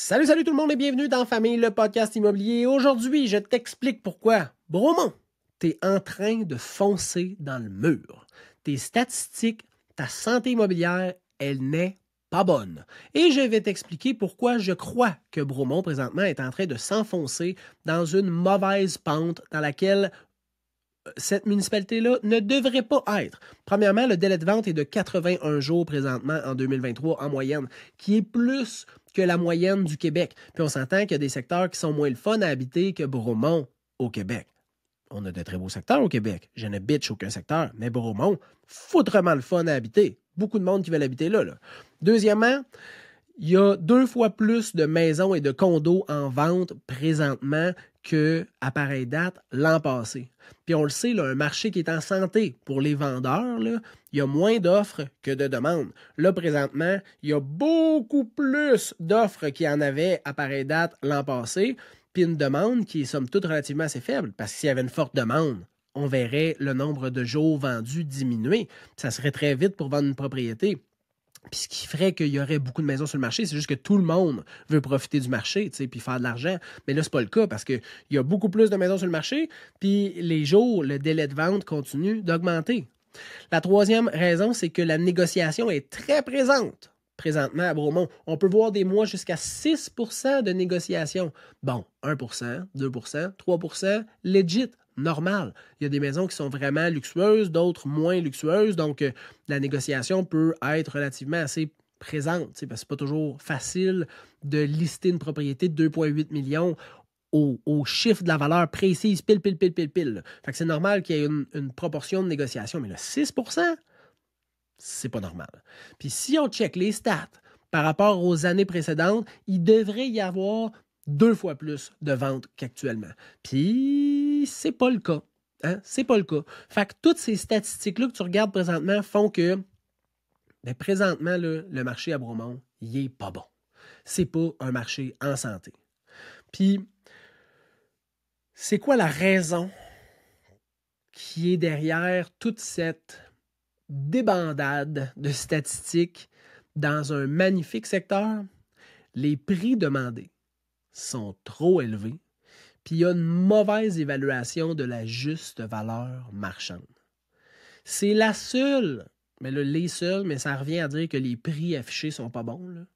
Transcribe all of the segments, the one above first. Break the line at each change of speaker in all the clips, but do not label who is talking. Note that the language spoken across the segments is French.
Salut tout le monde et bienvenue dans Famille, le podcast immobilier. Aujourd'hui, je t'explique pourquoi. Bromont, t'es en train de foncer dans le mur. Tes statistiques, ta santé immobilière, elle n'est pas bonne. Et je vais t'expliquer pourquoi je crois que Bromont, présentement, est en train de s'enfoncer dans une mauvaise pente dans laquelle cette municipalité-là ne devrait pas être. Premièrement, le délai de vente est de 81 jours présentement en 2023 en moyenne, qui est plus que la moyenne du Québec. Puis on s'entend qu'il y a des secteurs qui sont moins le fun à habiter que Bromont au Québec. On a de très beaux secteurs au Québec. Je ne bitch aucun secteur, mais Bromont, foutrement le fun à habiter. Beaucoup de monde qui veut habiter là. Deuxièmement, il y a 2 fois plus de maisons et de condos en vente présentement qu'à pareille date l'an passé. Puis on le sait, là, un marché qui est en santé pour les vendeurs, là, il y a moins d'offres que de demandes. Là, présentement, il y a beaucoup plus d'offres qu'il y en avait à pareille date l'an passé, puis une demande qui est somme toute relativement assez faible, parce que s'il y avait une forte demande, on verrait le nombre de jours vendus diminuer. Ça serait très vite pour vendre une propriété. Puis ce qui ferait qu'il y aurait beaucoup de maisons sur le marché, c'est juste que tout le monde veut profiter du marché, tu sais, puis faire de l'argent. Mais là, c'est pas le cas parce qu'il y a beaucoup plus de maisons sur le marché, puis les jours, le délai de vente continue d'augmenter. La troisième raison, c'est que la négociation est très présente. Présentement, à Bromont, on peut voir des mois jusqu'à 6 % de négociation. Bon, 1 %, 2 %, 3 %, legit, normal. Il y a des maisons qui sont vraiment luxueuses, d'autres moins luxueuses, donc la négociation peut être relativement assez présente, parce que c'est pas toujours facile de lister une propriété de 2,8 millions au chiffre de la valeur précise, pile. Fait que c'est normal qu'il y ait une proportion de négociation, mais le 6 %, c'est pas normal. Puis si on check les stats par rapport aux années précédentes, il devrait y avoir 2 fois plus de ventes qu'actuellement. Puis c'est pas le cas. Hein? C'est pas le cas. Fait que toutes ces statistiques-là que tu regardes présentement font que présentement, là, le marché à Bromont, il est pas bon. C'est pas un marché en santé. Puis c'est quoi la raison qui est derrière toute cette débandade de statistiques dans un magnifique secteur? Les prix demandés sont trop élevés, puis il y a une mauvaise évaluation de la juste valeur marchande. C'est la seule, mais là, les seuls, mais ça revient à dire que les prix affichés sont pas bons, là.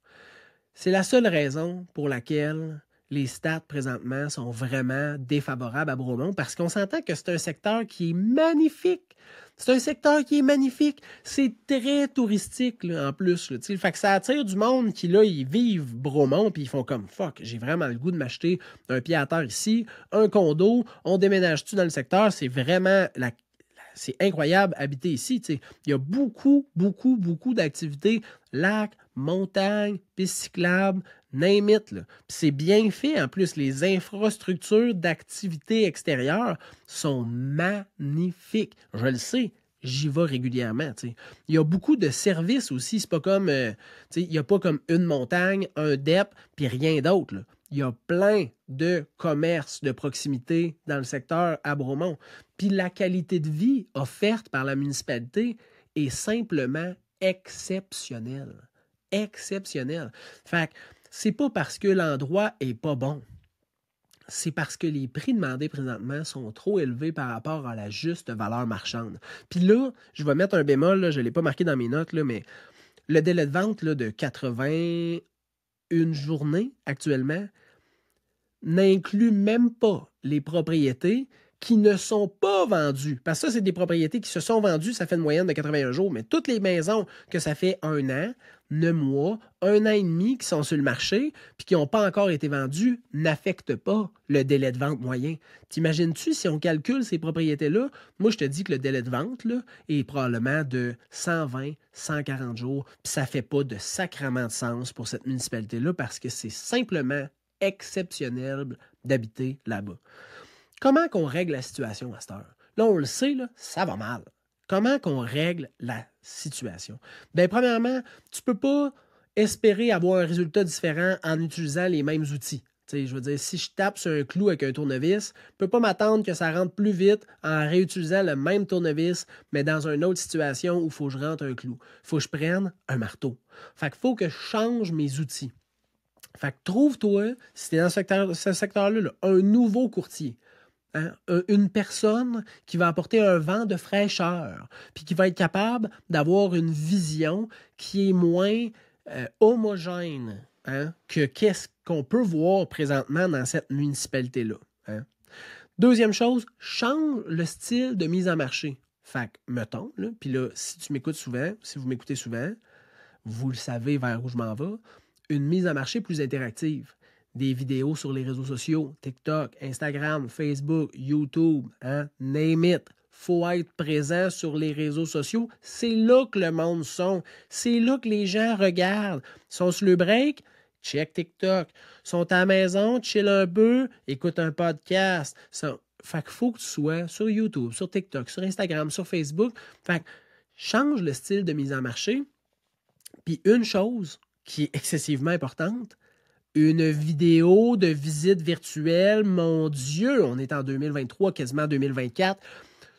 C'est la seule raison pour laquelle les stats présentement sont vraiment défavorables à Bromont, parce qu'on s'entend que c'est un secteur qui est magnifique. C'est un secteur qui est magnifique. C'est très touristique, là, en plus. Là, fait que ça attire du monde qui, là, ils vivent Bromont puis ils font comme « Fuck, j'ai vraiment le goût de m'acheter un pied à terre ici, un condo, on déménage-tu dans le secteur? » C'est vraiment c'est incroyable habiter ici. T'sais. Il y a beaucoup d'activités. Lacs, montagnes, pistes cyclables, name it. Là. Puis c'est bien fait. En plus, les infrastructures d'activités extérieures sont magnifiques. Je le sais. J'y vais régulièrement. T'sais. Il y a beaucoup de services aussi. C'est pas comme il n'y a pas comme une montagne, un DEP, puis rien d'autre. Là. Il y a plein de commerces de proximité dans le secteur à Bromont. Puis la qualité de vie offerte par la municipalité est simplement exceptionnelle. Exceptionnelle. Fait que c'est pas parce que l'endroit est pas bon. C'est parce que les prix demandés présentement sont trop élevés par rapport à la juste valeur marchande. Puis là, je vais mettre un bémol, là, je ne l'ai pas marqué dans mes notes, là, mais le délai de vente là, de 81 journées actuellement n'inclut même pas les propriétés qui ne sont pas vendues. Parce que ça, c'est des propriétés qui se sont vendues, ça fait une moyenne de 81 jours, mais toutes les maisons que ça fait 1 an, 9 mois, 1 an et demi qui sont sur le marché puis qui n'ont pas encore été vendues n'affectent pas le délai de vente moyen. T'imagines-tu si on calcule ces propriétés-là? Moi, je te dis que le délai de vente là, est probablement de 120, 140 jours, puis ça ne fait pas de sacrement de sens pour cette municipalité-là parce que c'est simplement exceptionnel d'habiter là-bas. Comment qu'on règle la situation à cette heure? Là, on le sait, là, ça va mal. Comment qu'on règle la situation? Bien, premièrement, tu ne peux pas espérer avoir un résultat différent en utilisant les mêmes outils. T'sais, je veux dire, si je tape sur un clou avec un tournevis, je ne peux pas m'attendre que ça rentre plus vite en réutilisant le même tournevis, mais dans une autre situation où il faut que je rentre un clou. Il faut que je prenne un marteau. Fait qu'il faut que je change mes outils. Fait que trouve-toi, si tu es dans ce secteur-là, là, un nouveau courtier. Hein? Une personne qui va apporter un vent de fraîcheur, puis qui va être capable d'avoir une vision qui est moins homogène, hein, que qu'est-ce qu'on peut voir présentement dans cette municipalité-là. Hein? Deuxième chose, change le style de mise en marché. Fait que, mettons, puis là, si tu m'écoutes souvent, si vous m'écoutez souvent, vous le savez vers où je m'en vais, une mise en marché plus interactive. Des vidéos sur les réseaux sociaux, TikTok, Instagram, Facebook, YouTube, hein, name it. Faut être présent sur les réseaux sociaux. C'est là que le monde sont. C'est là que les gens regardent. Ils sont sur le break, check TikTok. Ils sont à la maison, chill un peu, écoute un podcast. Fait qu'il faut que tu sois sur YouTube, sur TikTok, sur Instagram, sur Facebook. Fait que change le style de mise en marché. Puis une chose qui est excessivement importante, une vidéo de visite virtuelle, mon Dieu, on est en 2023, quasiment 2024.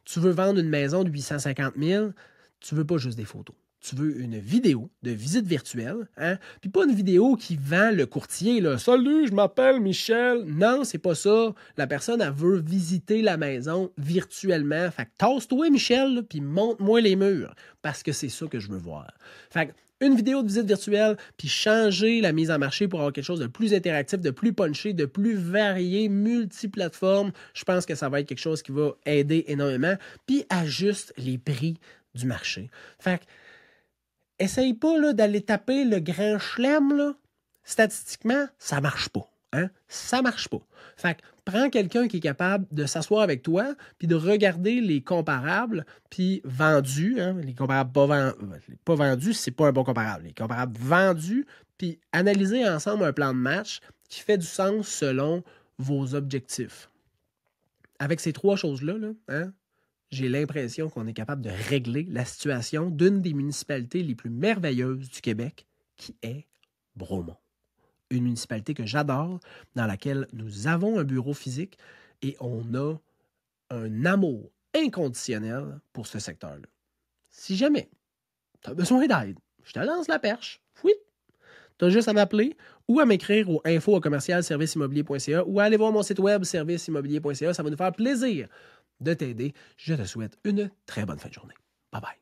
Tu veux vendre une maison de 850 000, tu veux pas juste des photos. Tu veux une vidéo de visite virtuelle, hein? Puis pas une vidéo qui vend le courtier, là. Salut, je m'appelle Michel. Non, c'est pas ça. La personne, elle veut visiter la maison virtuellement. Fait que tasse-toi, Michel, là, puis montre-moi les murs. Parce que c'est ça que je veux voir. Fait que une vidéo de visite virtuelle, puis changer la mise en marché pour avoir quelque chose de plus interactif, de plus punché, de plus varié, multiplateforme. Je pense que ça va être quelque chose qui va aider énormément. Puis ajuste les prix du marché. Fait que essaye pas là, d'aller taper le grand chelem, là. Statistiquement, ça marche pas. Hein? Ça marche pas. Fait que prends quelqu'un qui est capable de s'asseoir avec toi puis de regarder les comparables puis vendus. Hein? Les comparables pas vendus, c'est pas un bon comparable. Les comparables vendus puis analyser ensemble un plan de match qui fait du sens selon vos objectifs. Avec ces trois choses-là, là, hein? J'ai l'impression qu'on est capable de régler la situation d'une des municipalités les plus merveilleuses du Québec, qui est Bromont. Une municipalité que j'adore, dans laquelle nous avons un bureau physique et on a un amour inconditionnel pour ce secteur-là. Si jamais tu as besoin d'aide, je te lance la perche. Oui. Tu as juste à m'appeler ou à m'écrire au info@serviceimmobilier.ca ou à aller voir mon site web serviceimmobilier.ca. Ça va nous faire plaisir de t'aider. Je te souhaite une très bonne fin de journée. Bye bye.